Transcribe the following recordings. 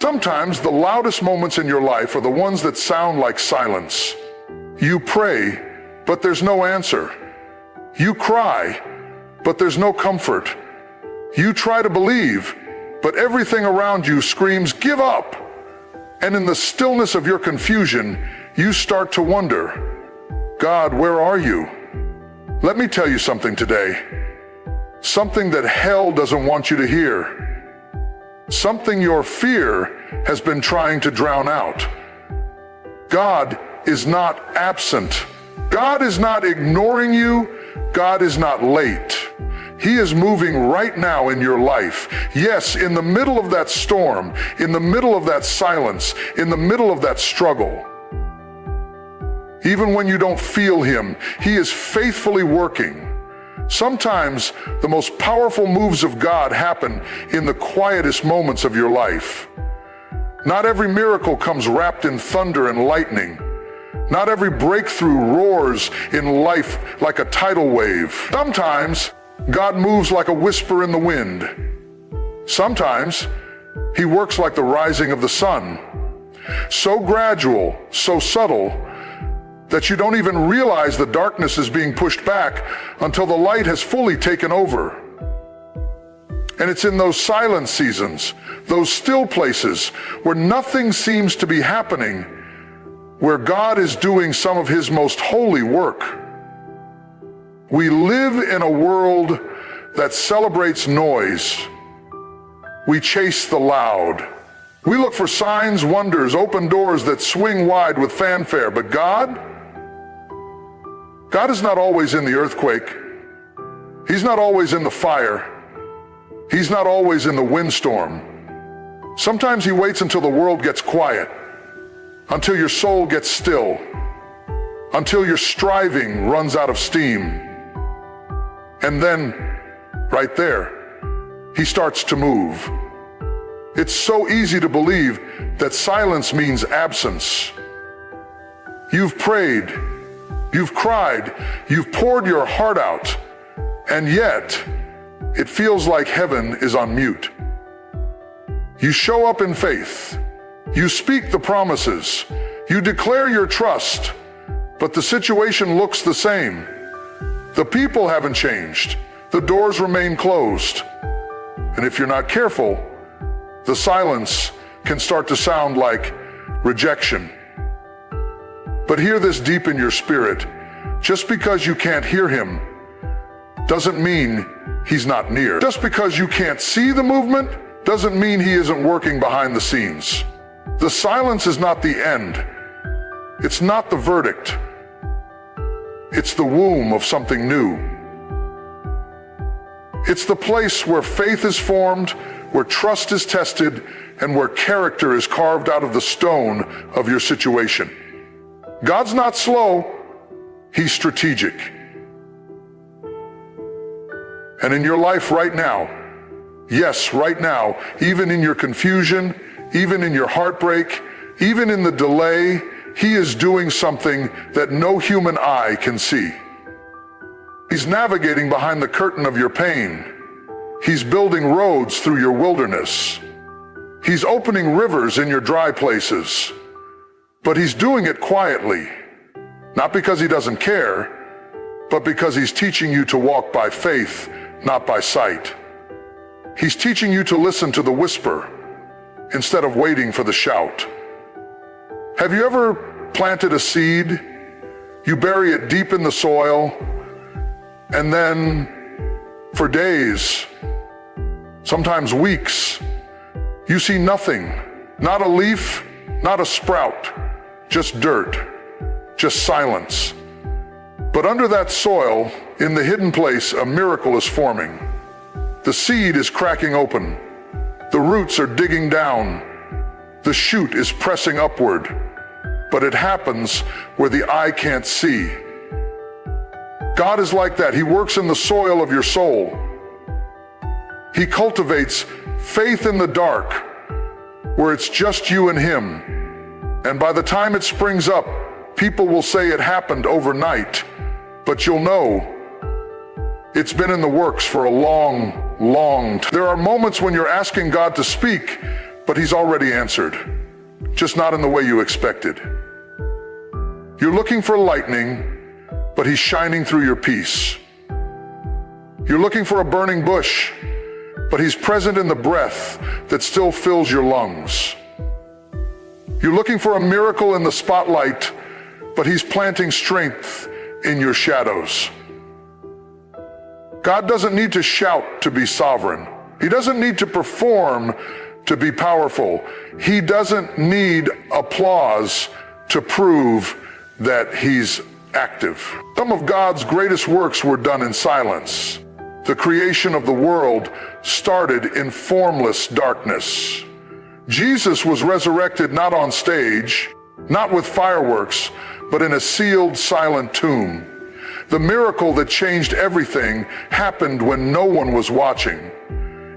Sometimes the loudest moments in your life are the ones that sound like silence. You pray, but there's no answer. You cry, but there's no comfort. You try to believe, but everything around you screams, "Give up!" And in the stillness of your confusion, you start to wonder, "God, where are you?" Let me tell you something today. Something that hell doesn't want you to hear. Something your fear has been trying to drown out. God is not absent. God is not ignoring you. God is not late. He is moving right now in your life. Yes, in the middle of that storm, in the middle of that silence, in the middle of that struggle. Even when you don't feel Him, He is faithfully working. Sometimes the most powerful moves of God happen in the quietest moments of your life. Not every miracle comes wrapped in thunder and lightning. Not every breakthrough roars in life like a tidal wave. Sometimes God moves like a whisper in the wind. Sometimes He works like the rising of the sun. So gradual, so subtle, that you don't even realize the darkness is being pushed back until the light has fully taken over. And it's in those silent seasons, those still places where nothing seems to be happening, where God is doing some of His most holy work. We live in a world that celebrates noise. We chase the loud. We look for signs, wonders, open doors that swing wide with fanfare, but God is not always in the earthquake. He's not always in the fire. He's not always in the windstorm. Sometimes He waits until the world gets quiet, until your soul gets still, until your striving runs out of steam. And then, right there, He starts to move. It's so easy to believe that silence means absence. You've prayed, you've cried, you've poured your heart out, and yet it feels like heaven is on mute. You show up in faith, you speak the promises, you declare your trust, but the situation looks the same. The people haven't changed, the doors remain closed, and if you're not careful, the silence can start to sound like rejection. But hear this deep in your spirit. Just because you can't hear Him doesn't mean He's not near. Just because you can't see the movement doesn't mean He isn't working behind the scenes. The silence is not the end. It's not the verdict. It's the womb of something new. It's the place where faith is formed, where trust is tested, and where character is carved out of the stone of your situation. God's not slow, He's strategic. And in your life right now, yes, right now, even in your confusion, even in your heartbreak, even in the delay, He is doing something that no human eye can see. He's navigating behind the curtain of your pain. He's building roads through your wilderness. He's opening rivers in your dry places. But He's doing it quietly, not because He doesn't care, but because He's teaching you to walk by faith, not by sight. He's teaching you to listen to the whisper instead of waiting for the shout. Have you ever planted a seed? You bury it deep in the soil, and then for days, sometimes weeks, you see nothing, not a leaf, not a sprout, just dirt, just silence. But under that soil, in the hidden place, a miracle is forming. The seed is cracking open. The roots are digging down. The shoot is pressing upward. But it happens where the eye can't see. God is like that. He works in the soil of your soul. He cultivates faith in the dark, where it's just you and Him. And by the time it springs up, people will say it happened overnight, but you'll know it's been in the works for a long time. There are moments when you're asking God to speak, but he's already answered, just not in the way you expected. You're looking for lightning, but he's shining through your peace. You're looking for a burning bush, but he's present in the breath that still fills your lungs. You're looking for a miracle in the spotlight, but he's planting strength in your shadows. God doesn't need to shout to be sovereign. He doesn't need to perform to be powerful. He doesn't need applause to prove that he's active. Some of God's greatest works were done in silence. The creation of the world started in formless darkness. Jesus was resurrected not on stage, not with fireworks, but in a sealed, silent tomb. The miracle that changed everything happened when no one was watching.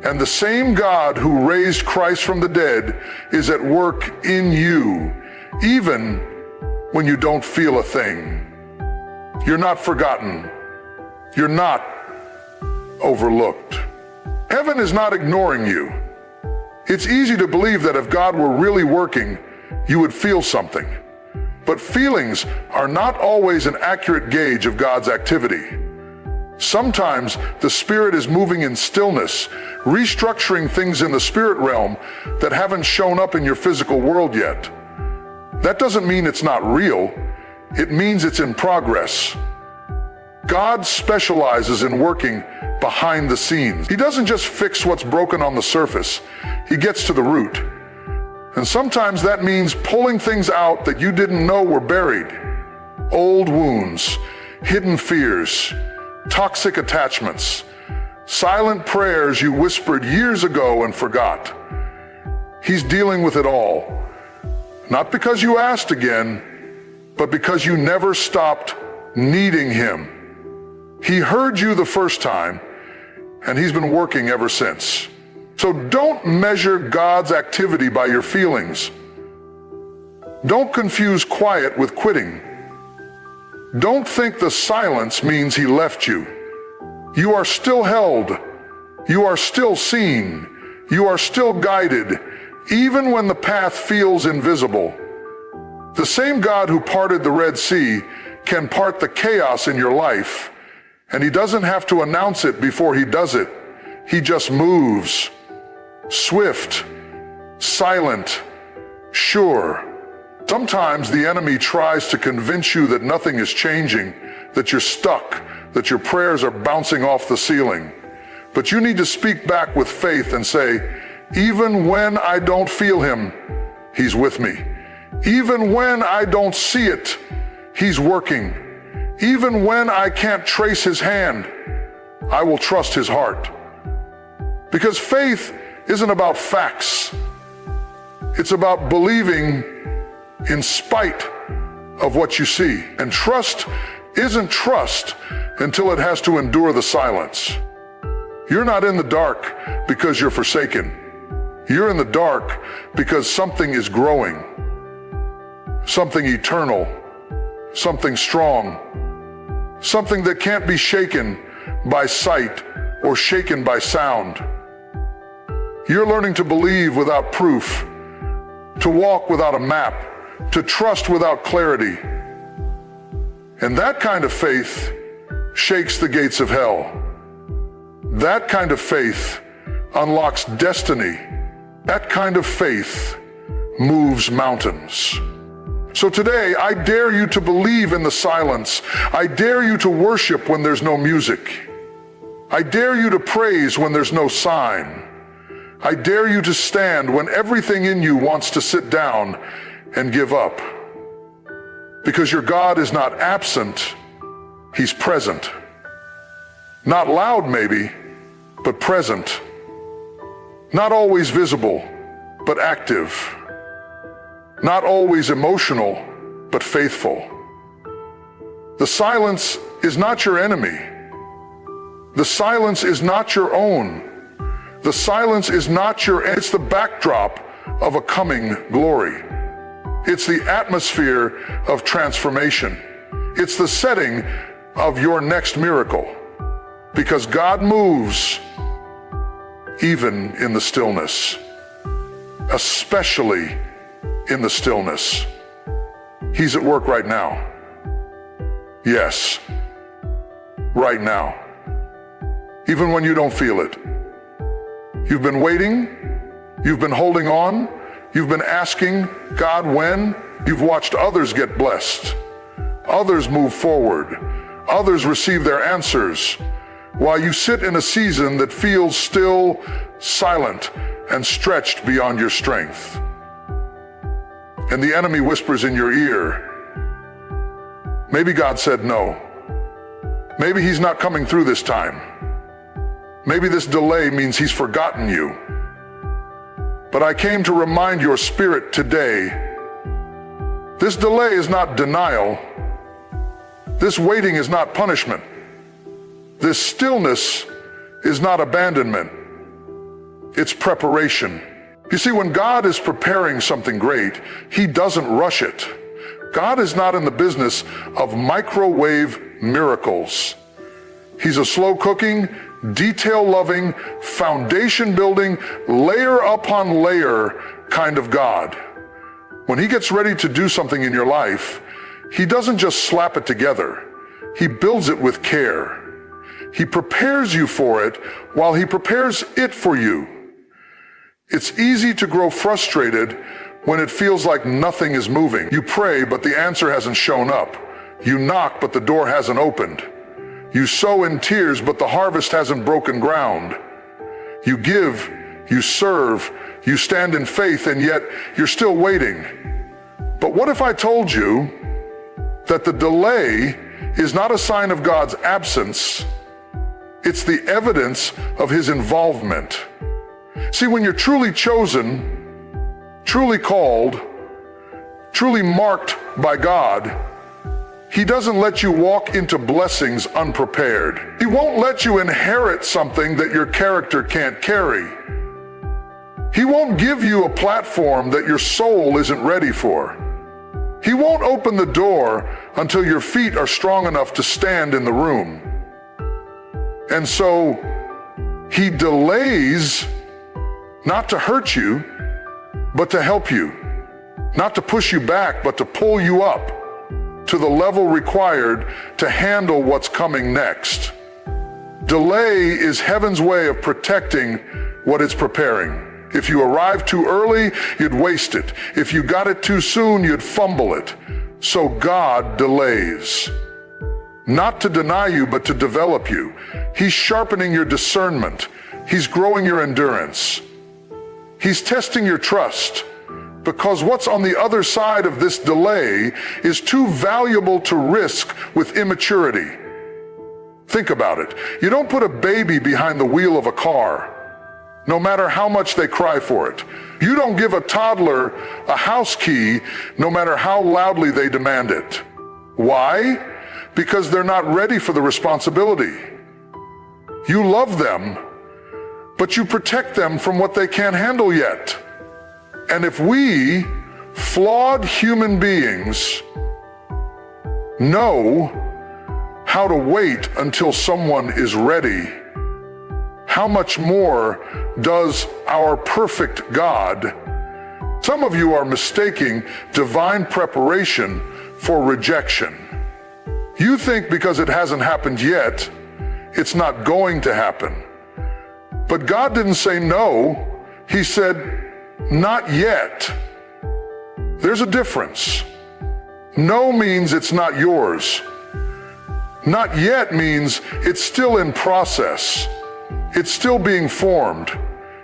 And the same God who raised Christ from the dead is at work in you, even when you don't feel a thing. You're not forgotten. You're not overlooked. Heaven is not ignoring you. It's easy to believe that if God were really working, you would feel something. But feelings are not always an accurate gauge of God's activity. Sometimes the Spirit is moving in stillness, restructuring things in the spirit realm that haven't shown up in your physical world yet. That doesn't mean it's not real. It means it's in progress. God specializes in working behind the scenes. He doesn't just fix what's broken on the surface. He gets to the root. And sometimes that means pulling things out that you didn't know were buried. Old wounds, hidden fears, toxic attachments, silent prayers you whispered years ago and forgot. He's dealing with it all. Not because you asked again, but because you never stopped needing him. He heard you the first time, and he's been working ever since. So don't measure God's activity by your feelings. Don't confuse quiet with quitting. Don't think the silence means he left you. You are still held. You are still seen. You are still guided, even when the path feels invisible. The same God who parted the Red Sea can part the chaos in your life, and he doesn't have to announce it before he does it. He just moves. Swift, silent, sure. Sometimes the enemy tries to convince you that nothing is changing, that you're stuck, that your prayers are bouncing off the ceiling. But you need to speak back with faith and say, even when I don't feel him, he's with me. Even when I don't see it, he's working. Even when I can't trace his hand, I will trust his heart. Because faith isn't about facts. It's about believing in spite of what you see. And trust isn't trust until it has to endure the silence. You're not in the dark because you're forsaken. You're in the dark because something is growing. Something eternal. Something strong. Something that can't be shaken by sight or shaken by sound. You're learning to believe without proof, to walk without a map, to trust without clarity. And that kind of faith shakes the gates of hell. That kind of faith unlocks destiny. That kind of faith moves mountains. So today, I dare you to believe in the silence. I dare you to worship when there's no music. I dare you to praise when there's no sign. I dare you to stand when everything in you wants to sit down and give up. Because your God is not absent, he's present. Not loud maybe, but present. Not always visible, but active. Not always emotional, but faithful. The silence is not your enemy. The silence is not your own. The silence is not it's the backdrop of a coming glory. It's the atmosphere of transformation. It's the setting of your next miracle. Because God moves even in the stillness. especially in the stillness. He's at work right now. Yes, right now. Even when you don't feel it. You've been waiting, you've been holding on, you've been asking God when. You've watched others get blessed, others move forward, others receive their answers, while you sit in a season that feels still, silent, and stretched beyond your strength. And the enemy whispers in your ear, maybe God said no. Maybe he's not coming through this time. Maybe this delay means he's forgotten you. But I came to remind your spirit today, this delay is not denial. This waiting is not punishment. This stillness is not abandonment. It's preparation. You see, when God is preparing something great, he doesn't rush it. God is not in the business of microwave miracles. He's a slow cooking, detail-loving, foundation-building, layer upon layer kind of God. When he gets ready to do something in your life, he doesn't just slap it together. He builds it with care. He prepares you for it while he prepares it for you. It's easy to grow frustrated when it feels like nothing is moving. You pray, but the answer hasn't shown up. You knock, but the door hasn't opened. You sow in tears, but the harvest hasn't broken ground. You give, you serve, you stand in faith, and yet you're still waiting. But what if I told you that the delay is not a sign of God's absence? It's the evidence of his involvement. See, when you're truly chosen, truly called, truly marked by God, he doesn't let you walk into blessings unprepared. He won't let you inherit something that your character can't carry. He won't give you a platform that your soul isn't ready for. He won't open the door until your feet are strong enough to stand in the room. And so he delays not to hurt you, but to help you. Not to push you back, but to pull you up to the level required to handle what's coming next. Delay is heaven's way of protecting what it's preparing. If you arrived too early, you'd waste it. If you got it too soon, you'd fumble it. So God delays. Not to deny you, but to develop you. He's sharpening your discernment. He's growing your endurance. He's testing your trust. Because what's on the other side of this delay is too valuable to risk with immaturity. Think about it. You don't put a baby behind the wheel of a car, no matter how much they cry for it. You don't give a toddler a house key, no matter how loudly they demand it. Why? Because they're not ready for the responsibility. You love them, but you protect them from what they can't handle yet. And if we, flawed human beings, know how to wait until someone is ready, how much more does our perfect God? Some of you are mistaking divine preparation for rejection. You think because it hasn't happened yet, it's not going to happen. But God didn't say no. He said, not yet. There's a difference. No means it's not yours. Not yet means it's still in process. It's still being formed.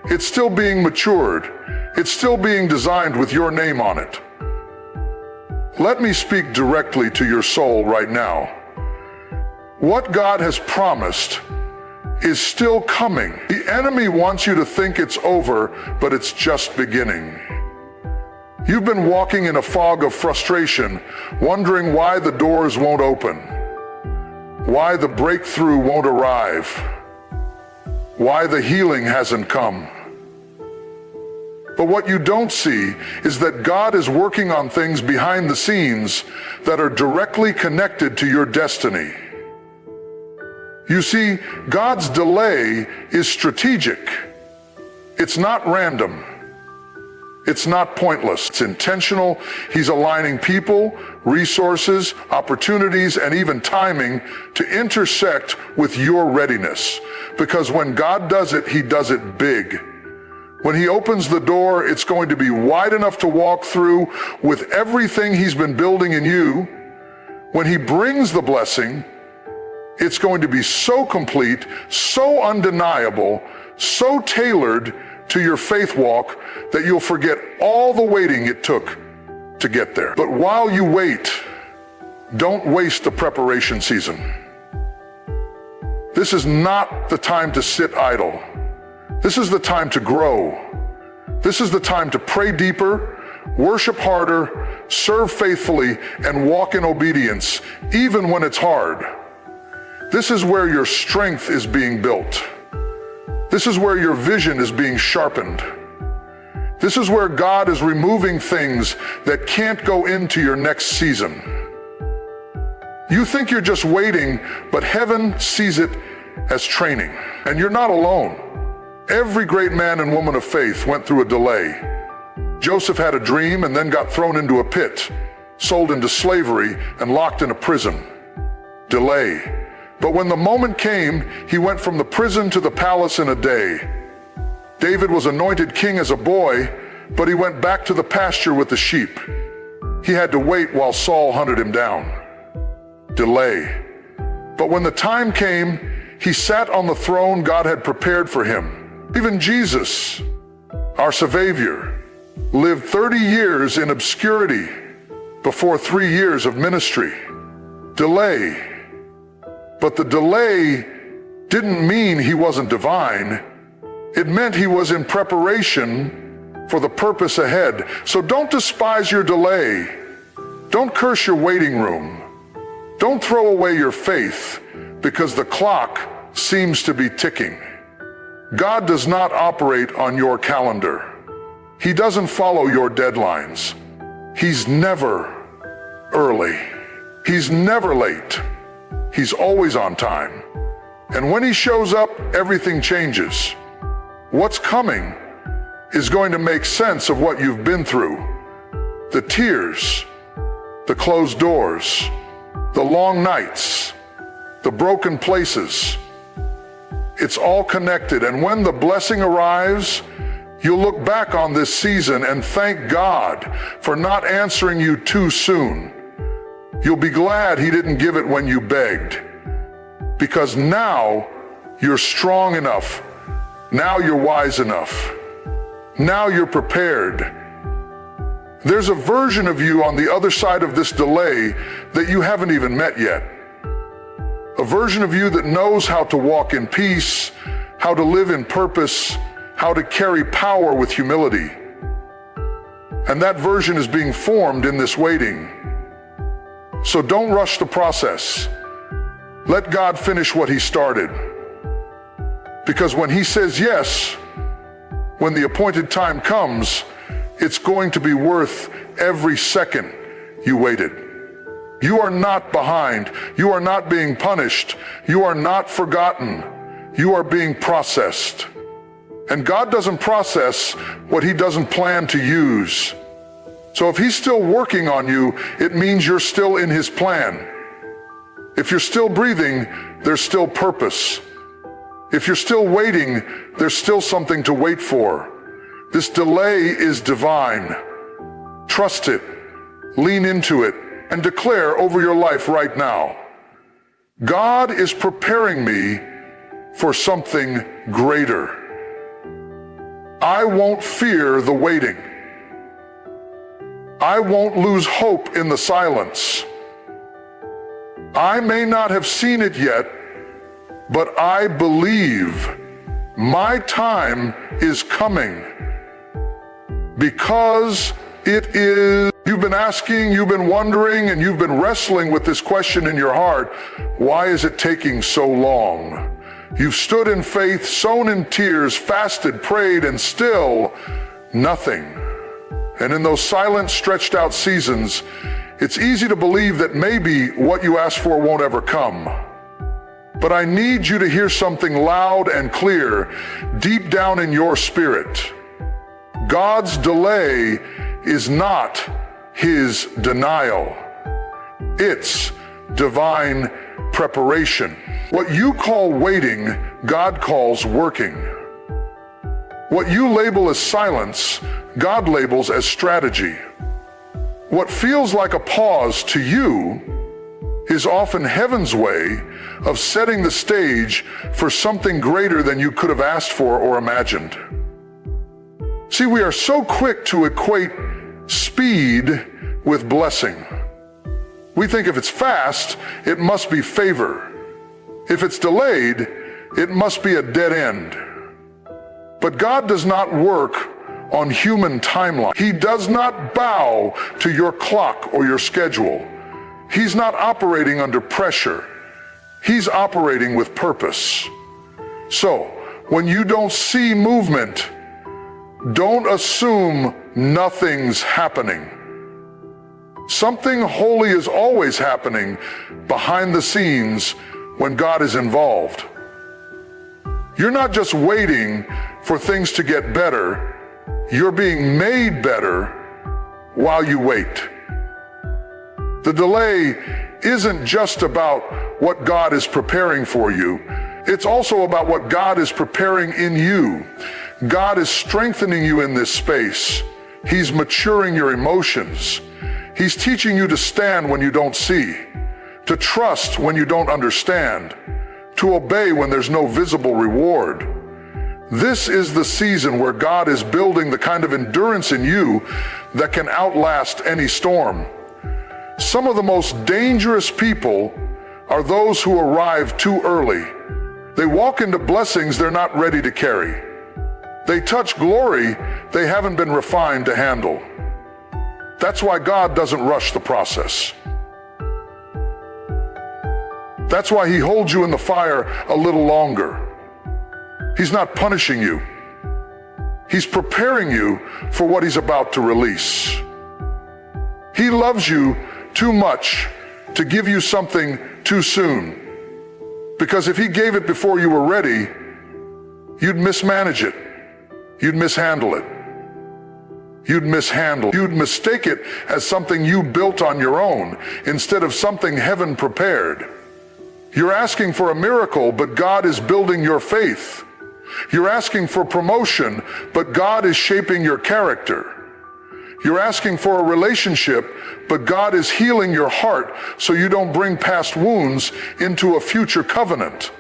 It's still being matured. It's still being designed with your name on it. Let me speak directly to your soul right now. What God has promised is still coming. The enemy wants you to think it's over, but it's just beginning. You've been walking in a fog of frustration, wondering why the doors won't open, why the breakthrough won't arrive, why the healing hasn't come. But what you don't see is that God is working on things behind the scenes that are directly connected to your destiny. You see, God's delay is strategic. It's not random. It's not pointless. It's intentional. He's aligning people, resources, opportunities, and even timing to intersect with your readiness. Because when God does it, he does it big. When he opens the door, it's going to be wide enough to walk through with everything he's been building in you. When he brings the blessing, it's going to be so complete, so undeniable, so tailored to your faith walk that you'll forget all the waiting it took to get there. But while you wait, don't waste the preparation season. This is not the time to sit idle. This is the time to grow. This is the time to pray deeper, worship harder, serve faithfully, and walk in obedience, even when it's hard. This is where your strength is being built. This is where your vision is being sharpened. This is where God is removing things that can't go into your next season. You think you're just waiting, but heaven sees it as training. And you're not alone. Every great man and woman of faith went through a delay. Joseph had a dream and then got thrown into a pit, sold into slavery, and locked in a prison. Delay. But when the moment came, he went from the prison to the palace in a day. David was anointed king as a boy, but he went back to the pasture with the sheep. He had to wait while Saul hunted him down. Delay. But when the time came, he sat on the throne God had prepared for him. Even Jesus, our Savior, lived 30 years in obscurity before 3 years of ministry. Delay. But the delay didn't mean he wasn't divine. It meant he was in preparation for the purpose ahead. So don't despise your delay. Don't curse your waiting room. Don't throw away your faith because the clock seems to be ticking. God does not operate on your calendar. He doesn't follow your deadlines. He's never early. He's never late. He's always on time. And when he shows up, everything changes. What's coming is going to make sense of what you've been through. The tears, the closed doors, the long nights, the broken places. It's all connected. And when the blessing arrives, you'll look back on this season and thank God for not answering you too soon. You'll be glad he didn't give it when you begged. Because now you're strong enough. Now you're wise enough. Now you're prepared. There's a version of you on the other side of this delay that you haven't even met yet. A version of you that knows how to walk in peace, how to live in purpose, how to carry power with humility. And that version is being formed in this waiting. So don't rush the process. Let God finish what he started. Because when he says yes, when the appointed time comes, it's going to be worth every second you waited. You are not behind. You are not being punished. You are not forgotten. You are being processed. And God doesn't process what he doesn't plan to use. So if he's still working on you, it means you're still in his plan. If you're still breathing, there's still purpose. If you're still waiting, there's still something to wait for. This delay is divine. Trust it, lean into it, and declare over your life right now, God is preparing me for something greater. I won't fear the waiting. I won't lose hope in the silence. I may not have seen it yet, but I believe my time is coming because it is. You've been asking, you've been wondering, and you've been wrestling with this question in your heart. Why is it taking so long? You've stood in faith, sown in tears, fasted, prayed, and still nothing. And in those silent, stretched out seasons, it's easy to believe that maybe what you asked for won't ever come. But I need you to hear something loud and clear deep down in your spirit. God's delay is not his denial. It's divine preparation. What you call waiting, God calls working. What you label as silence, God labels as strategy. What feels like a pause to you is often heaven's way of setting the stage for something greater than you could have asked for or imagined. See, we are so quick to equate speed with blessing. We think if it's fast, it must be favor. If it's delayed, it must be a dead end. But God does not work on human timeline. He does not bow to your clock or your schedule. He's not operating under pressure. He's operating with purpose. So, when you don't see movement, don't assume nothing's happening. Something holy is always happening behind the scenes when God is involved. You're not just waiting for things to get better. You're being made better while you wait. The delay isn't just about what God is preparing for you. It's also about what God is preparing in you. God is strengthening you in this space. He's maturing your emotions. He's teaching you to stand when you don't see, to trust when you don't understand, to obey when there's no visible reward. This is the season where God is building the kind of endurance in you that can outlast any storm. Some of the most dangerous people are those who arrive too early. They walk into blessings they're not ready to carry. They touch glory they haven't been refined to handle. That's why God doesn't rush the process. That's why he holds you in the fire a little longer. He's not punishing you. He's preparing you for what he's about to release. He loves you too much to give you something too soon. Because if he gave it before you were ready, you'd mismanage it. You'd mishandle it. You'd mistake it as something you built on your own instead of something heaven prepared. You're asking for a miracle, but God is building your faith. You're asking for promotion, but God is shaping your character. You're asking for a relationship, but God is healing your heart so you don't bring past wounds into a future covenant.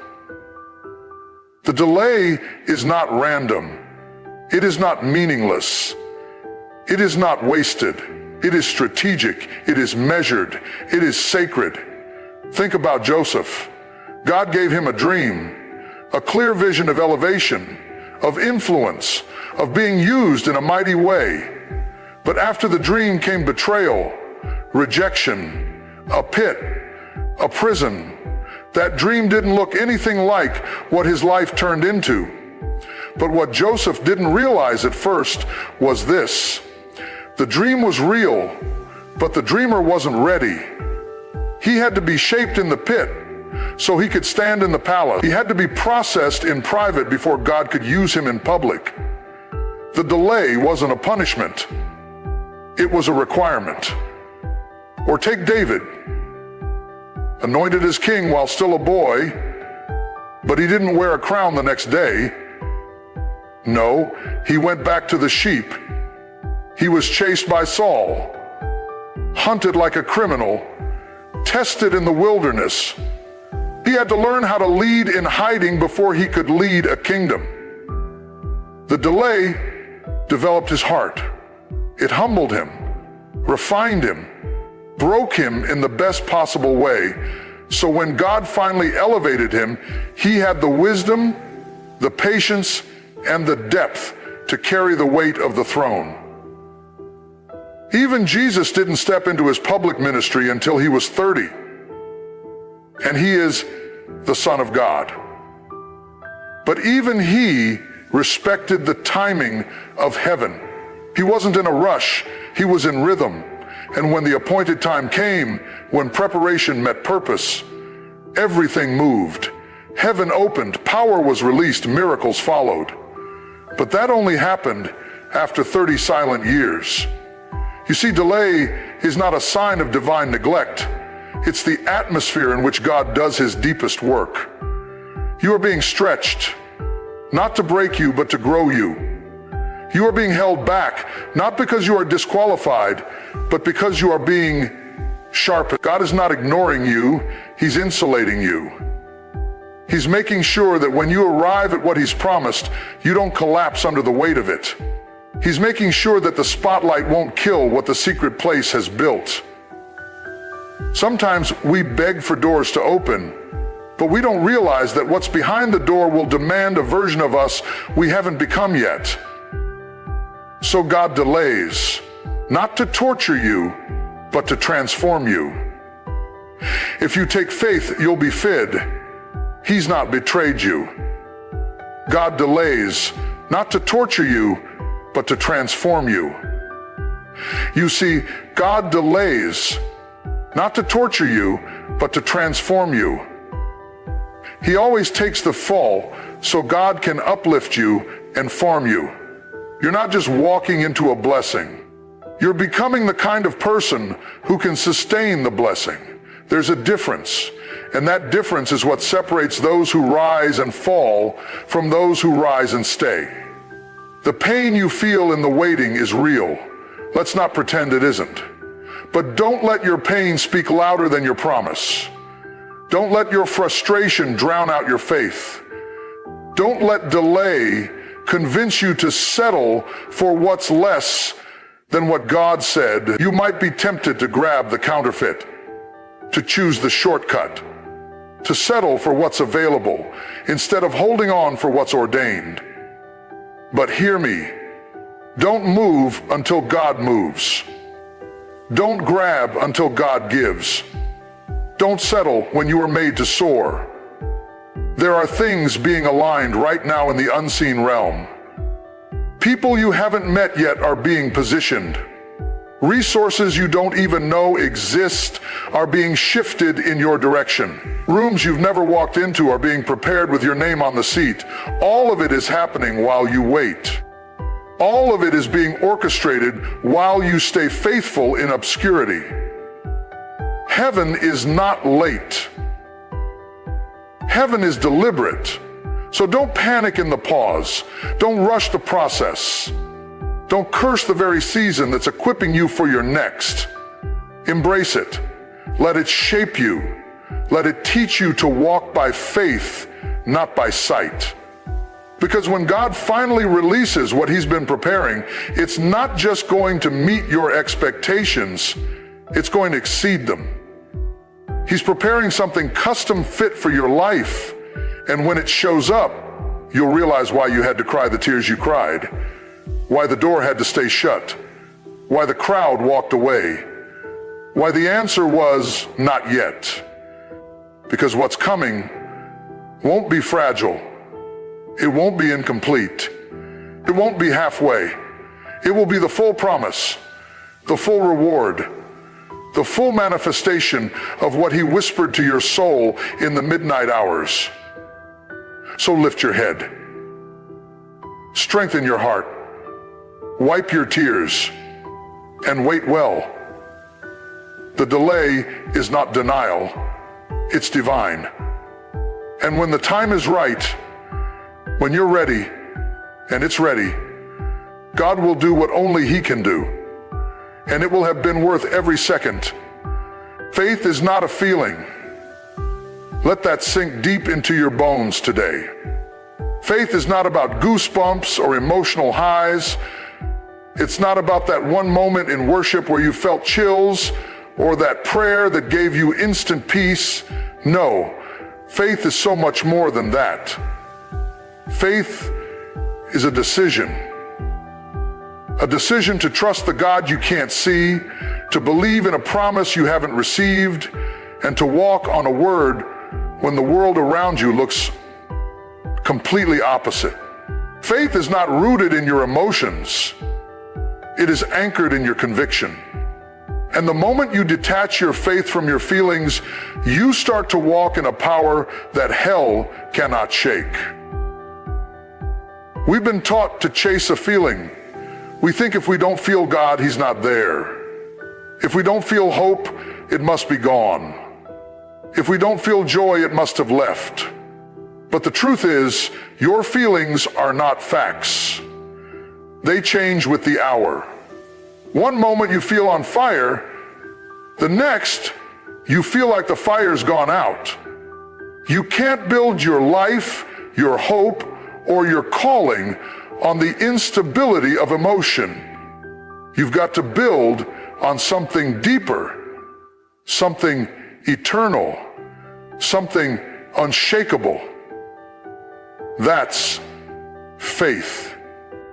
The delay is not random. It is not meaningless. It is not wasted. It is strategic. It is measured. It is sacred. Think about Joseph. God gave him a dream, a clear vision of elevation, of influence, of being used in a mighty way. But after the dream came betrayal, rejection, a pit, a prison. That dream didn't look anything like what his life turned into. But what Joseph didn't realize at first was this. The dream was real, but the dreamer wasn't ready. He had to be shaped in the pit so he could stand in the palace. He had to be processed in private before God could use him in public. The delay wasn't a punishment. It was a requirement. Or take David, anointed as king while still a boy, but he didn't wear a crown the next day. No, he went back to the sheep. He was chased by Saul, hunted like a criminal, tested in the wilderness. He had to learn how to lead in hiding before he could lead a kingdom. The delay developed his heart. It humbled him, refined him, broke him in the best possible way. So when God finally elevated him, he had the wisdom, the patience, and the depth to carry the weight of the throne. Even Jesus didn't step into his public ministry until he was 30. And he is the Son of God. But even he respected the timing of heaven. He wasn't in a rush, he was in rhythm. And when the appointed time came, when preparation met purpose, everything moved. Heaven opened, power was released, miracles followed. But that only happened after 30 silent years. You see, delay is not a sign of divine neglect. It's the atmosphere in which God does his deepest work. You are being stretched, not to break you, but to grow you. You are being held back, not because you are disqualified, but because you are being sharpened. God is not ignoring you, he's insulating you. He's making sure that when you arrive at what he's promised, you don't collapse under the weight of it. He's making sure that the spotlight won't kill what the secret place has built. Sometimes we beg for doors to open, but we don't realize that what's behind the door will demand a version of us we haven't become yet. So God delays, not to torture you, but to transform you. If you take faith, you'll be fed. He's not betrayed you. God delays, not to torture you, but to transform you. You see, God delays, not to torture you, but to transform you. He always takes the fall so God can uplift you and form you. You're not just walking into a blessing. You're becoming the kind of person who can sustain the blessing. There's a difference, and that difference is what separates those who rise and fall from those who rise and stay. The pain you feel in the waiting is real. Let's not pretend it isn't. But don't let your pain speak louder than your promise. Don't let your frustration drown out your faith. Don't let delay convince you to settle for what's less than what God said. You might be tempted to grab the counterfeit, to choose the shortcut, to settle for what's available instead of holding on for what's ordained. But hear me, don't move until God moves. Don't grab until God gives. Don't settle when you are made to soar. There are things being aligned right now in the unseen realm. People you haven't met yet are being positioned. Resources you don't even know exist are being shifted in your direction. Rooms you've never walked into are being prepared with your name on the seat. All of it is happening while you wait. All of it is being orchestrated while you stay faithful in obscurity. Heaven is not late. Heaven is deliberate. So don't panic in the pause. Don't rush the process. Don't curse the very season that's equipping you for your next. Embrace it. Let it shape you. Let it teach you to walk by faith, not by sight. Because when God finally releases what he's been preparing, it's not just going to meet your expectations, it's going to exceed them. He's preparing something custom fit for your life. And when it shows up, you'll realize why you had to cry the tears you cried, why the door had to stay shut, why the crowd walked away, why the answer was not yet. Because what's coming won't be fragile. It won't be incomplete. It won't be halfway. It will be the full promise, the full reward, the full manifestation of what he whispered to your soul in the midnight hours. So lift your head. Strengthen your heart. Wipe your tears and wait well. The delay is not denial, it's divine. And when the time is right, when you're ready and it's ready, God will do what only he can do. And it will have been worth every second. Faith is not a feeling. Let that sink deep into your bones today. Faith is not about goosebumps or emotional highs. It's not about that one moment in worship where you felt chills or that prayer that gave you instant peace. No, faith is so much more than that. Faith is a decision. A decision to trust the God you can't see, to believe in a promise you haven't received, and to walk on a word when the world around you looks completely opposite. Faith is not rooted in your emotions. It is anchored in your conviction. And the moment you detach your faith from your feelings, you start to walk in a power that hell cannot shake. We've been taught to chase a feeling, We think if we don't feel God, he's not there. If we don't feel hope, it must be gone. If we don't feel joy, it must have left. But the truth is, your feelings are not facts. They change with the hour. One moment you feel on fire, the next you feel like the fire's gone out. You can't build your life, your hope, or your calling on the instability of emotion. You've got to build on something deeper, something eternal, something unshakable. That's faith.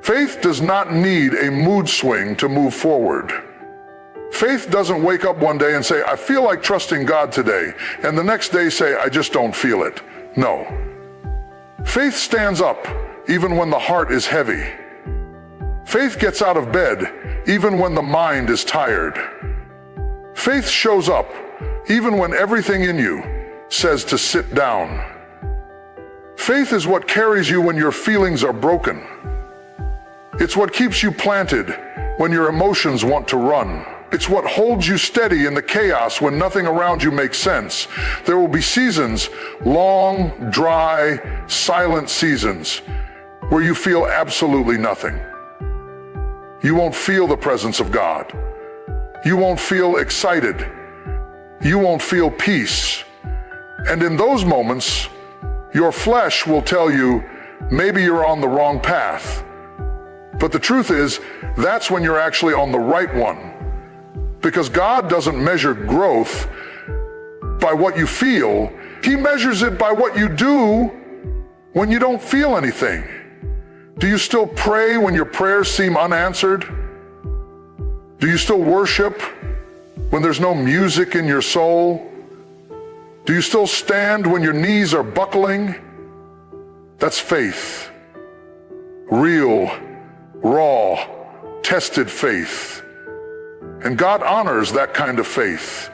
Faith does not need a mood swing to move forward. Faith doesn't wake up one day and say, I feel like trusting God today, and the next day say, I just don't feel it. No. Faith stands up even when the heart is heavy. Faith gets out of bed even when the mind is tired. Faith shows up even when everything in you says to sit down. Faith is what carries you when your feelings are broken. It's what keeps you planted when your emotions want to run. It's what holds you steady in the chaos when nothing around you makes sense. There will be seasons, long, dry, silent seasons, where you feel absolutely nothing. You won't feel the presence of God. You won't feel excited. You won't feel peace. And in those moments, your flesh will tell you, maybe you're on the wrong path. But the truth is, that's when you're actually on the right one. Because God doesn't measure growth by what you feel. He measures it by what you do when you don't feel anything. Do you still pray when your prayers seem unanswered? Do you still worship when there's no music in your soul? Do you still stand when your knees are buckling? That's faith. Real, raw, tested faith. And God honors that kind of faith,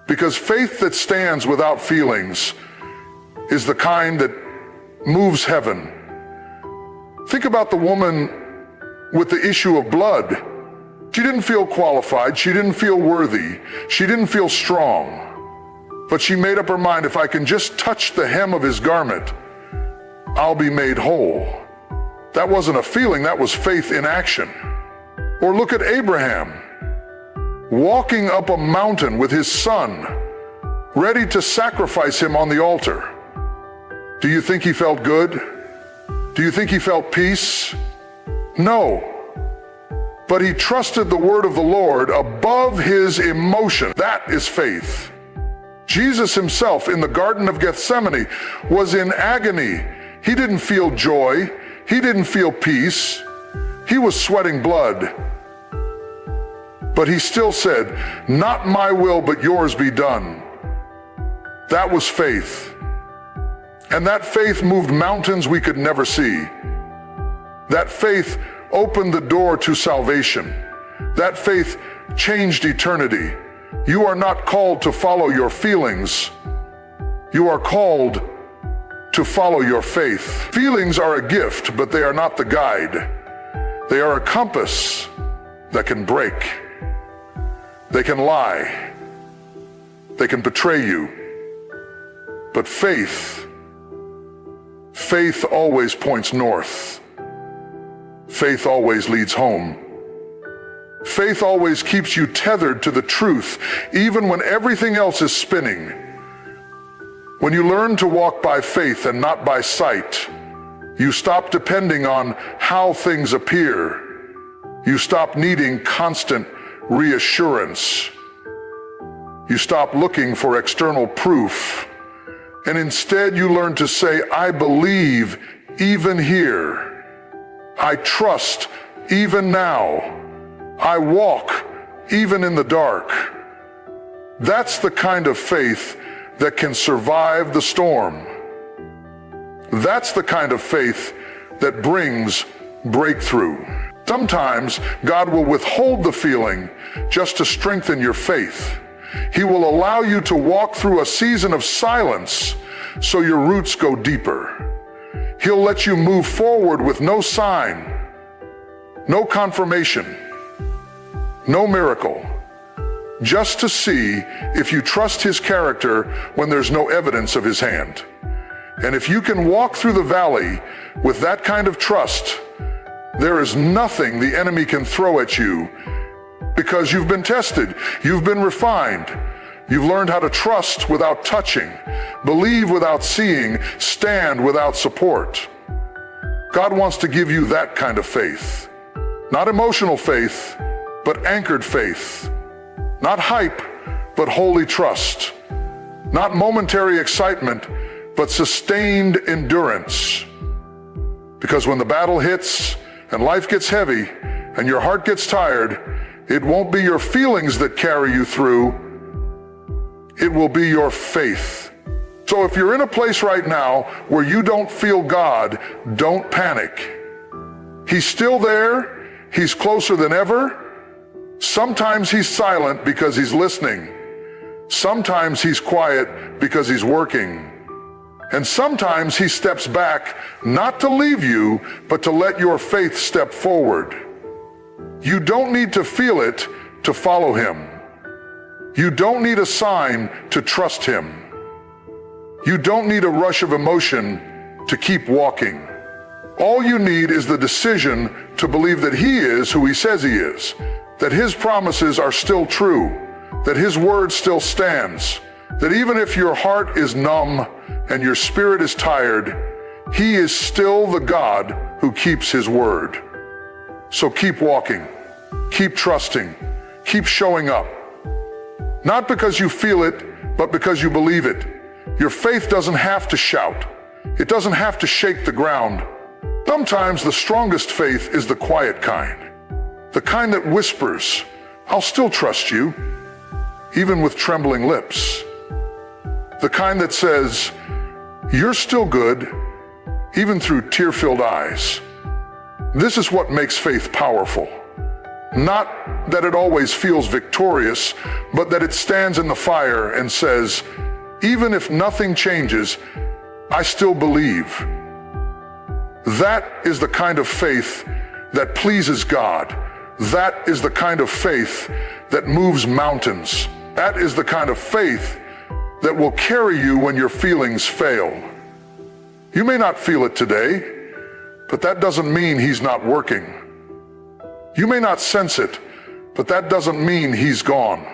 because faith that stands without feelings is the kind that moves heaven. Think about the woman with the issue of blood. She didn't feel qualified. She didn't feel worthy. She didn't feel strong. But she made up her mind, if I can just touch the hem of his garment, I'll be made whole. That wasn't a feeling, that was faith in action. Or look at Abraham, walking up a mountain with his son, ready to sacrifice him on the altar. Do you think he felt good? Do you think he felt peace? No. But he trusted the word of the Lord above his emotion. That is faith. Jesus himself in the Garden of Gethsemane was in agony. He didn't feel joy. He didn't feel peace. He was sweating blood. But he still said, not my will, but yours be done. That was faith. And that faith moved mountains we could never see. That faith opened the door to salvation. That faith changed eternity. You are not called to follow your feelings. You are called to follow your faith. Feelings are a gift, but they are not the guide. They are a compass that can break. They can lie. They can betray you. But faith always points north. Faith always leads home. Faith always keeps you tethered to the truth, even when everything else is spinning. When you learn to walk by faith and not by sight, you stop depending on how things appear. You stop needing constant reassurance. You stop looking for external proof. And instead you learn to say, I believe even here. I trust even now. I walk even in the dark. That's the kind of faith that can survive the storm. That's the kind of faith that brings breakthrough. Sometimes God will withhold the feeling just to strengthen your faith. He will allow you to walk through a season of silence so your roots go deeper. He'll let you move forward with no sign, No confirmation, no miracle. Just to see if you trust his character when there's no evidence of his hand. And if you can walk through the valley with that kind of trust, there is nothing the enemy can throw at you, because you've been tested, you've been refined, you've learned how to trust without touching, believe without seeing, stand without support. God wants to give you that kind of faith. Not emotional faith, but anchored faith. Not hype, but holy trust. Not momentary excitement, but sustained endurance. Because when the battle hits and life gets heavy and your heart gets tired, it won't be your feelings that carry you through. It will be your faith. So if you're in a place right now where you don't feel God, don't panic. He's still there. He's closer than ever. Sometimes he's silent because he's listening. Sometimes he's quiet because he's working. And sometimes he steps back, not to leave you, but to let your faith step forward. You don't need to feel it to follow him. You don't need a sign to trust him. You don't need a rush of emotion to keep walking. All you need is the decision to believe that he is who he says he is, that his promises are still true, that his word still stands, that even if your heart is numb and your spirit is tired, he is still the God who keeps his word. So keep walking, keep trusting, keep showing up. Not because you feel it, but because you believe it. Your faith doesn't have to shout. It doesn't have to shake the ground. Sometimes the strongest faith is the quiet kind. The kind that whispers, "I'll still trust you," even with trembling lips. The kind that says, "You're still good," even through tear-filled eyes. This is what makes faith powerful. Not that it always feels victorious, but that it stands in the fire and says, "Even if nothing changes, I still believe." That is the kind of faith that pleases God. That is the kind of faith that moves mountains. That is the kind of faith that will carry you when your feelings fail. You may not feel it today, but that doesn't mean he's not working. You may not sense it, but that doesn't mean he's gone.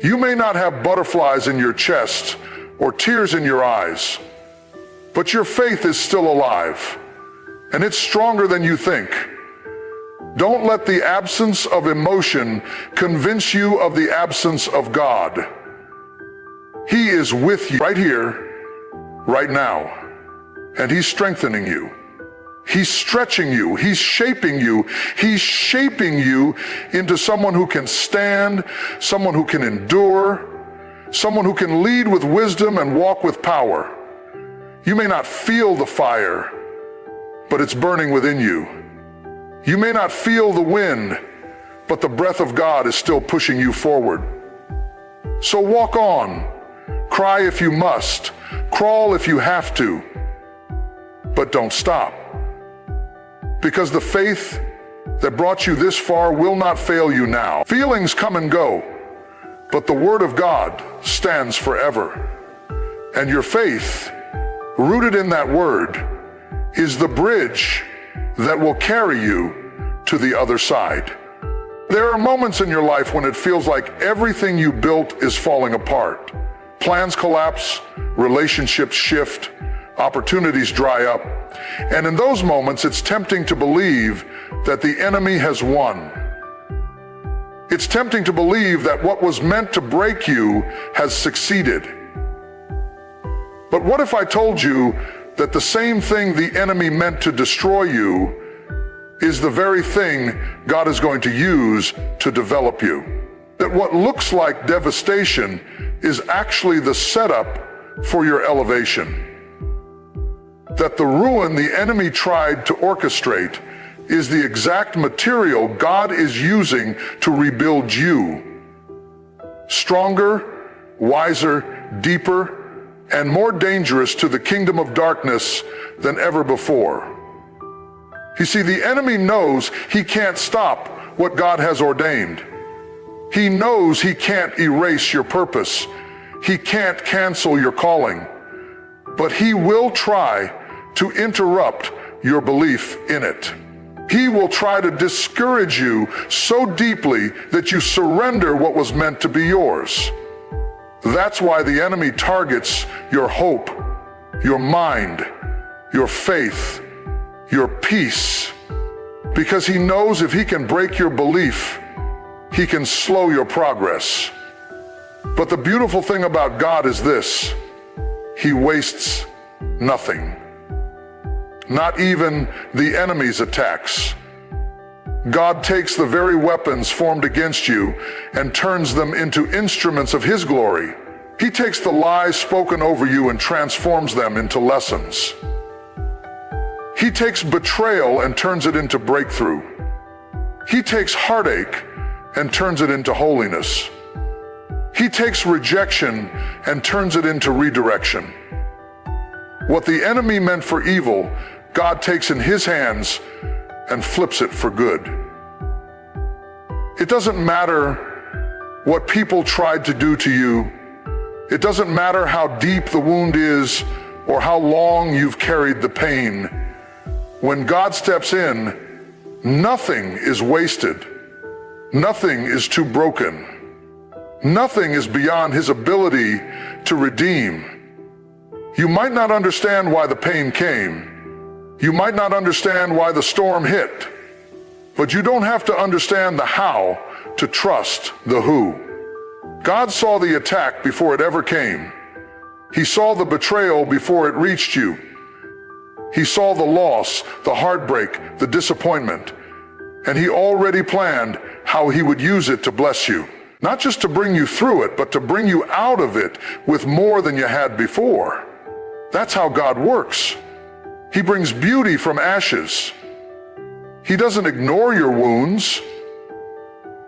You may not have butterflies in your chest or tears in your eyes, but your faith is still alive, and it's stronger than you think. Don't let the absence of emotion convince you of the absence of God. He is with you right here, right now, and he's strengthening you. He's stretching you. He's shaping you. He's shaping you into someone who can stand, someone who can endure, someone who can lead with wisdom and walk with power. You may not feel the fire, but it's burning within you. You may not feel the wind, but the breath of God is still pushing you forward. So walk on. Cry if you must. Crawl if you have to. But don't stop. Because the faith that brought you this far will not fail you now. Feelings come and go, but the word of God stands forever. And your faith, rooted in that word, is the bridge that will carry you to the other side. There are moments in your life when it feels like everything you built is falling apart. Plans collapse, relationships shift, opportunities dry up. And in those moments, it's tempting to believe that the enemy has won. It's tempting to believe that what was meant to break you has succeeded. But what if I told you that the same thing the enemy meant to destroy you is the very thing God is going to use to develop you? That what looks like devastation is actually the setup for your elevation. That the ruin the enemy tried to orchestrate is the exact material God is using to rebuild you. Stronger, wiser, deeper, and more dangerous to the kingdom of darkness than ever before. You see, the enemy knows he can't stop what God has ordained. He knows he can't erase your purpose. He can't cancel your calling. But he will try to interrupt your belief in it. He will try to discourage you so deeply that you surrender what was meant to be yours. That's why the enemy targets your hope, your mind, your faith, your peace, because he knows if he can break your belief, he can slow your progress. But the beautiful thing about God is this: he wastes nothing. Not even the enemy's attacks. God takes the very weapons formed against you and turns them into instruments of his glory. He takes the lies spoken over you and transforms them into lessons. He takes betrayal and turns it into breakthrough. He takes heartache and turns it into holiness. He takes rejection and turns it into redirection. What the enemy meant for evil, God takes in his hands and flips it for good. It doesn't matter what people tried to do to you. It doesn't matter how deep the wound is or how long you've carried the pain. When God steps in, nothing is wasted. Nothing is too broken. Nothing is beyond his ability to redeem. You might not understand why the pain came. You might not understand why the storm hit. But you don't have to understand the how to trust the who. God saw the attack before it ever came. He saw the betrayal before it reached you. He saw the loss, the heartbreak, the disappointment, and he already planned how he would use it to bless you. Not just to bring you through it, but to bring you out of it with more than you had before. That's how God works. He brings beauty from ashes. He doesn't ignore your wounds.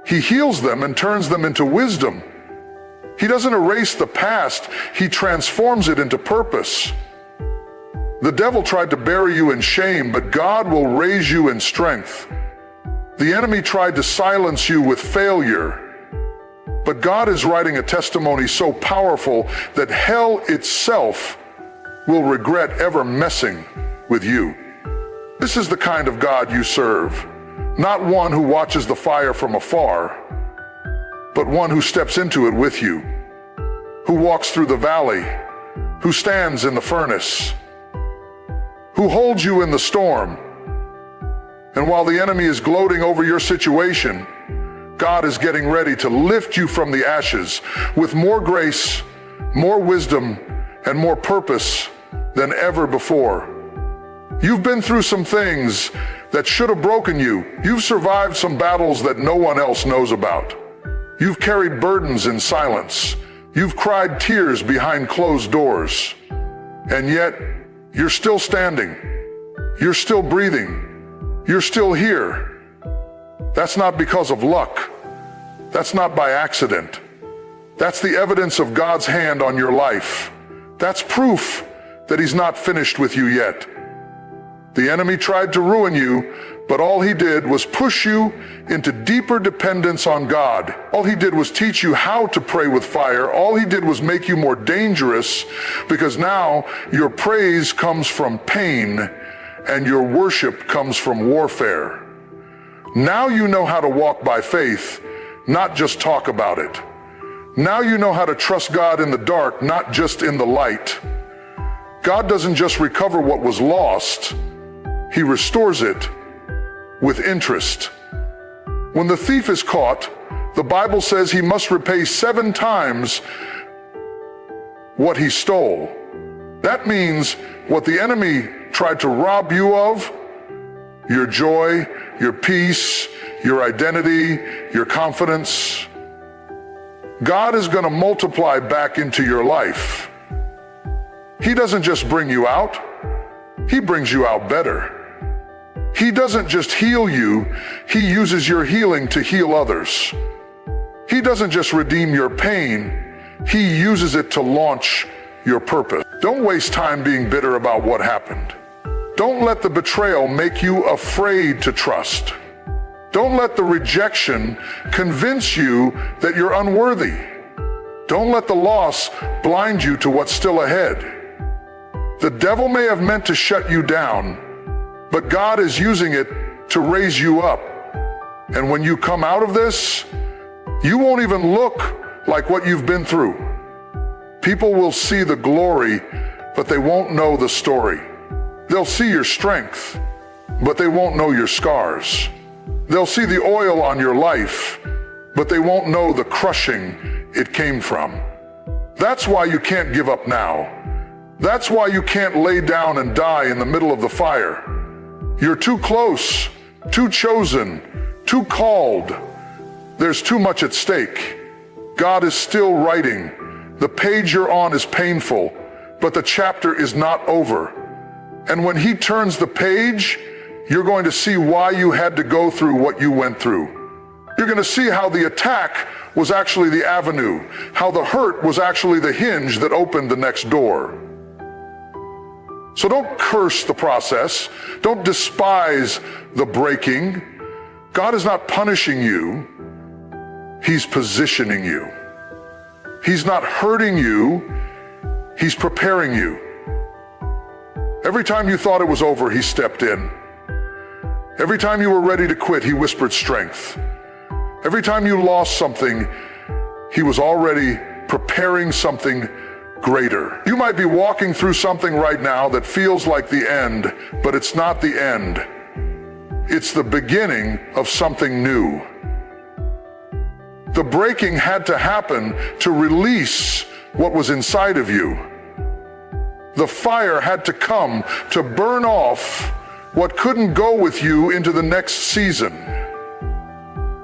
He heals them and turns them into wisdom. He doesn't erase the past. He transforms it into purpose. The devil tried to bury you in shame, but God will raise you in strength. The enemy tried to silence you with failure, but God is writing a testimony so powerful that hell itself will regret ever messing with you. This is the kind of God you serve, not one who watches the fire from afar, but one who steps into it with you, who walks through the valley, who stands in the furnace, who holds you in the storm. And while the enemy is gloating over your situation, God is getting ready to lift you from the ashes with more grace, more wisdom, and more purpose than ever before. You've been through some things that should have broken you. You've survived some battles that no one else knows about. You've carried burdens in silence. You've cried tears behind closed doors. And yet, you're still standing. You're still breathing. You're still here. That's not because of luck. That's not by accident. That's the evidence of God's hand on your life. That's proof that he's not finished with you yet. The enemy tried to ruin you, but all he did was push you into deeper dependence on God. All he did was teach you how to pray with fire. All he did was make you more dangerous, because now your praise comes from pain and your worship comes from warfare. Now you know how to walk by faith, not just talk about it. Now you know how to trust God in the dark, not just in the light. God doesn't just recover what was lost, he restores it with interest. When the thief is caught, the Bible says he must repay 7 times what he stole. That means what the enemy tried to rob you of, your joy, your peace, your identity, your confidence, God is going to multiply back into your life. He doesn't just bring you out, he brings you out better. He doesn't just heal you, he uses your healing to heal others. He doesn't just redeem your pain, he uses it to launch your purpose. Don't waste time being bitter about what happened. Don't let the betrayal make you afraid to trust. Don't let the rejection convince you that you're unworthy. Don't let the loss blind you to what's still ahead. The devil may have meant to shut you down, but God is using it to raise you up. And when you come out of this, you won't even look like what you've been through. People will see the glory, but they won't know the story. They'll see your strength, but they won't know your scars. They'll see the oil on your life, but they won't know the crushing it came from. That's why you can't give up now. That's why you can't lay down and die in the middle of the fire. You're too close, too chosen, too called. There's too much at stake. God is still writing. The page you're on is painful, but the chapter is not over. And when he turns the page, you're going to see why you had to go through what you went through. You're going to see how the attack was actually the avenue, how the hurt was actually the hinge that opened the next door. So don't curse the process. Don't despise the breaking. God is not punishing you. He's positioning you. He's not hurting you. He's preparing you. Every time you thought it was over, he stepped in. Every time you were ready to quit, he whispered strength. Every time you lost something, he was already preparing something greater. You might be walking through something right now that feels like the end, but it's not the end. It's the beginning of something new. The breaking had to happen to release what was inside of you. The fire had to come to burn off what couldn't go with you into the next season.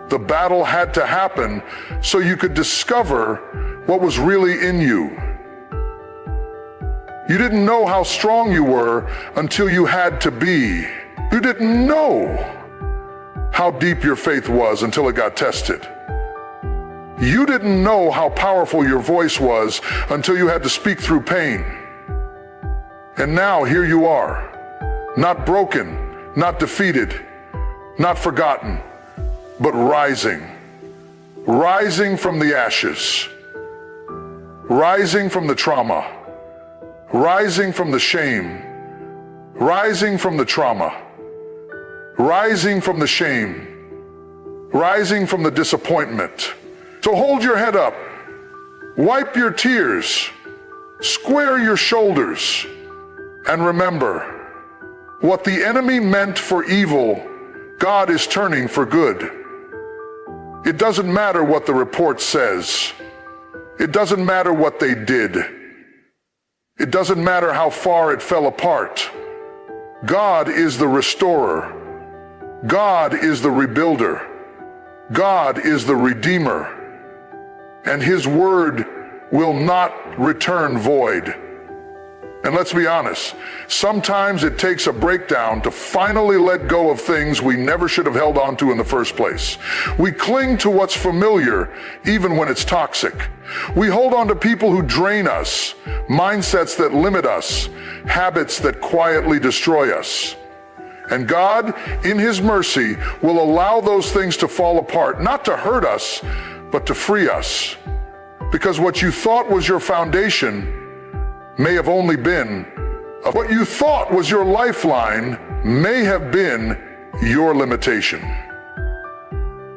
The battle had to happen so you could discover what was really in you. You didn't know how strong you were until you had to be. You didn't know how deep your faith was until it got tested. You didn't know how powerful your voice was until you had to speak through pain. And now here you are, not broken, not defeated, not forgotten, but rising. Rising from the ashes. Rising from the trauma. Rising from the shame. Rising from the trauma. Rising from the shame. Rising from the disappointment. So hold your head up. Wipe your tears. Square your shoulders. And remember, what the enemy meant for evil, God is turning for good. It doesn't matter what the report says. It doesn't matter what they did. It doesn't matter how far it fell apart. God is the restorer. God is the rebuilder. God is the redeemer. And his word will not return void. And let's be honest, sometimes it takes a breakdown to finally let go of things we never should have held on to in the first place. We cling to what's familiar, even when it's toxic. We hold on to people who drain us, mindsets that limit us, habits that quietly destroy us. And God, in his mercy, will allow those things to fall apart, not to hurt us, but to free us. Because what you thought was your foundation may have only been, what you thought was your lifeline may have been your limitation.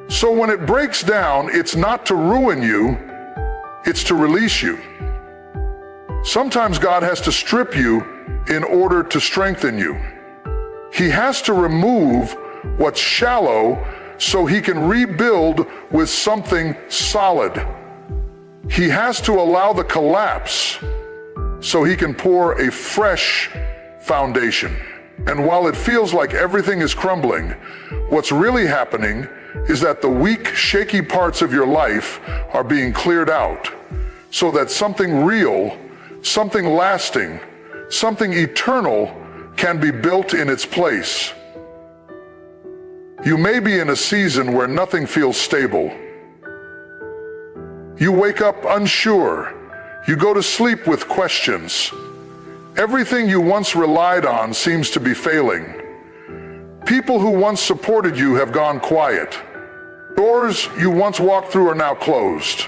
So when it breaks down, it's not to ruin you, it's to release you. Sometimes God has to strip you in order to strengthen you. He has to remove what's shallow so he can rebuild with something solid. He has to allow the collapse so he can pour a fresh foundation. And while it feels like everything is crumbling, what's really happening is that the weak, shaky parts of your life are being cleared out so that something real, something lasting, something eternal can be built in its place. You may be in a season where nothing feels stable. You wake up unsure. You go to sleep with questions. Everything you once relied on seems to be failing. People who once supported you have gone quiet. Doors you once walked through are now closed.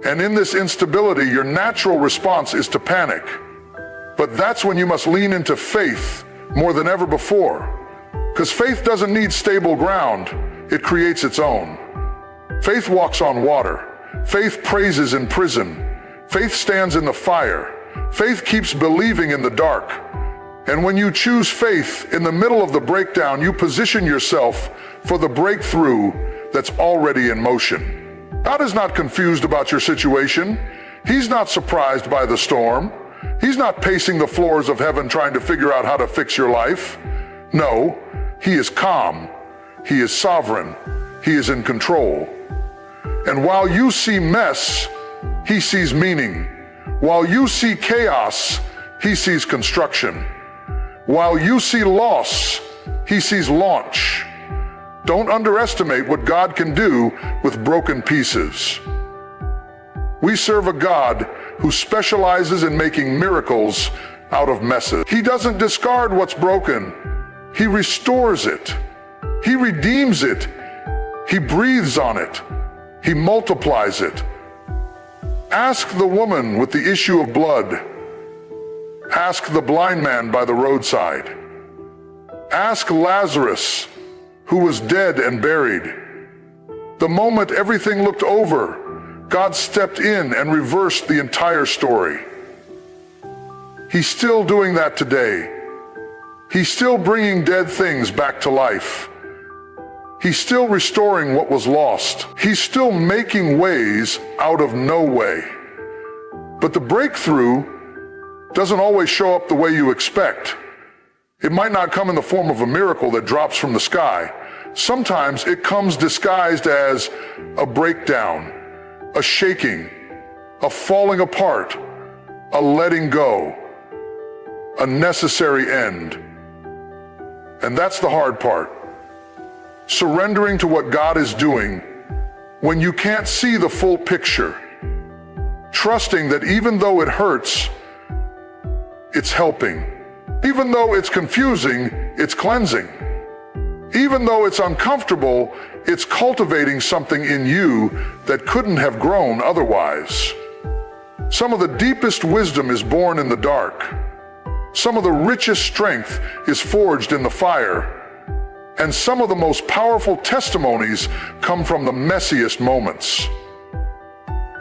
And in this instability, your natural response is to panic. But that's when you must lean into faith more than ever before. Because faith doesn't need stable ground, it creates its own. Faith walks on water. Faith praises in prison. Faith stands in the fire. Faith keeps believing in the dark. And when you choose faith in the middle of the breakdown, you position yourself for the breakthrough that's already in motion. God is not confused about your situation. He's not surprised by the storm. He's not pacing the floors of heaven trying to figure out how to fix your life. No, he is calm. He is sovereign. He is in control. And while you see mess, he sees meaning. While you see chaos, he sees construction. While you see loss, he sees launch. Don't underestimate what God can do with broken pieces. We serve a God who specializes in making miracles out of messes. He doesn't discard what's broken. He restores it. He redeems it. He breathes on it. He multiplies it. Ask the woman with the issue of blood. Ask the blind man by the roadside. Ask Lazarus, who was dead and buried. The moment everything looked over, God stepped in and reversed the entire story. He's still doing that today. He's still bringing dead things back to life. He's still restoring what was lost. He's still making ways out of no way. But the breakthrough doesn't always show up the way you expect. It might not come in the form of a miracle that drops from the sky. Sometimes it comes disguised as a breakdown, a shaking, a falling apart, a letting go, a necessary end. And that's the hard part. Surrendering to what God is doing when you can't see the full picture. Trusting that even though it hurts, it's helping. Even though it's confusing, it's cleansing. Even though it's uncomfortable, it's cultivating something in you that couldn't have grown otherwise. Some of the deepest wisdom is born in the dark. Some of the richest strength is forged in the fire. And some of the most powerful testimonies come from the messiest moments.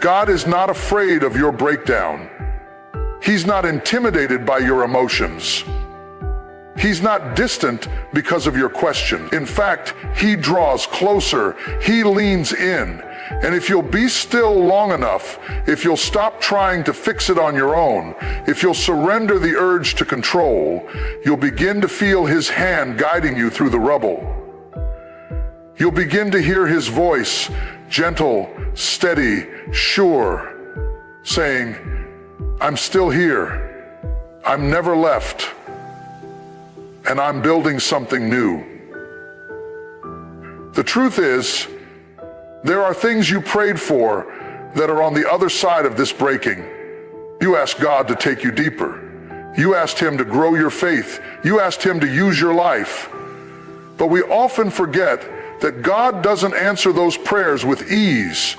God is not afraid of your breakdown. He's not intimidated by your emotions. He's not distant because of your question. In fact, he draws closer. He leans in. And if you'll be still long enough, if you'll stop trying to fix it on your own, if you'll surrender the urge to control, you'll begin to feel his hand guiding you through the rubble. You'll begin to hear his voice, gentle, steady, sure, saying, I'm still here. I'm never left. And I'm building something new. The truth is, there are things you prayed for that are on the other side of this breaking. You asked God to take you deeper. You asked him to grow your faith. You asked him to use your life. But we often forget that God doesn't answer those prayers with ease.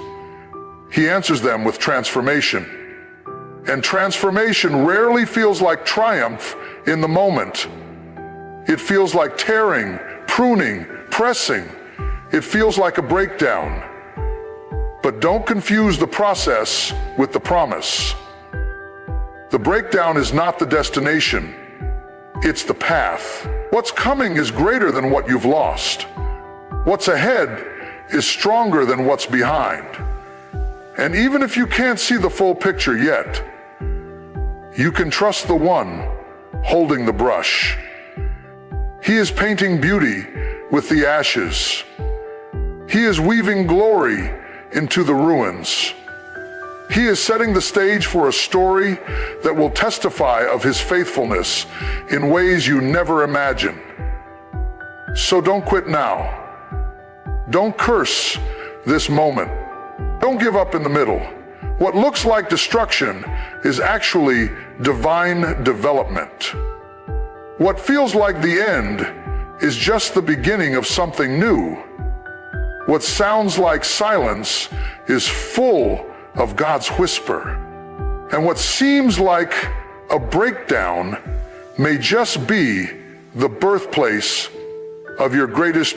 He answers them with transformation. And transformation rarely feels like triumph in the moment. It feels like tearing, pruning, pressing. It feels like a breakdown. But don't confuse the process with the promise. The breakdown is not the destination. It's the path. What's coming is greater than what you've lost. What's ahead is stronger than what's behind. And even if you can't see the full picture yet, you can trust the one holding the brush. He is painting beauty with the ashes. He is weaving glory into the ruins. He is setting the stage for a story that will testify of his faithfulness in ways you never imagined. So don't quit now. Don't curse this moment. Don't give up in the middle. What looks like destruction is actually divine development. What feels like the end is just the beginning of something new. What sounds like silence is full of God's whisper. And what seems like a breakdown may just be the birthplace of your greatest